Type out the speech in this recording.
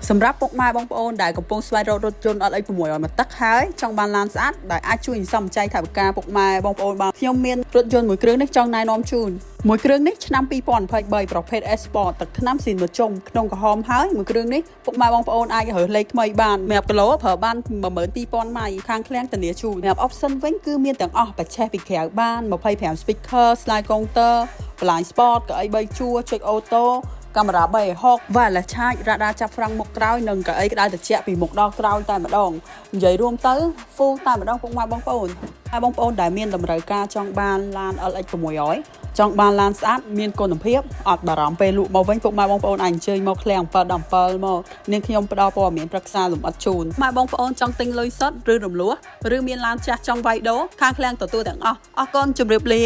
សម្រាប់ពុកម៉ែបងប្អូនដែលកំពុងស្វែងរករថយន្តអត់អី600មកទឹកហើយចង់បានឡានស្អាតដែលអាចជួយសន្សំចៃថវិកាពុកម៉ែបងប្អូនបានខ្ញុំមានរថយន្តមួយគ្រឿងនេះចង់ណែនាំជូនមួយគ្រឿងនេះឆ្នាំ2023ប្រភេទ S-Sport ទឹកថ្នាំស៊ីនមកជុំក្នុងក្រហមហើយមួយគ្រឿងនេះពុកម៉ែបងប្អូនអាចរើសលេខថ្មីបាន100គីឡូប្រើបាន12000ម៉ៃខាងឃ្លាំងធានាជូនសម្រាប់ option វិញគឺមានទាំងអស់បច្ចេកពីក្រៅបាន25 speaker slide counter blind spot កៅអី3ជួរចុចអូតូកាមេរ៉ា360 wireless charge រ៉ាដាចាប់ហ្វ្រាំងមុខក្រោយនិងកៅអីក្តៅត្រជាក់ពីមុខដល់ក្រោយតែម្ដងនិយាយរួមទៅ full តែម្ដងពុកម៉ែបងប្អូនហើយបងប្អូនដែលមានតម្រូវការចង់បានឡាន LX 600ចង់បានឡានស្អាតមានគុណភាពអត់បារម្ភពេលលក់មកវិញពុកម៉ែបងប្អូនអាចអញ្ជើញមកឃ្លាំង7ដល់7មកនាងខ្ញុំផ្ដល់ព័ត៌មានប្រឹក្សាលម្អិតជូនម៉ែបងប្អូនចង់ទិញលុយសុទ្ធឬរំលោះឬមានឡានចាស់ចង់វាយដូរខាងឃ្លាំងទទួលទាំងអស់អរគុណជម្រាបលា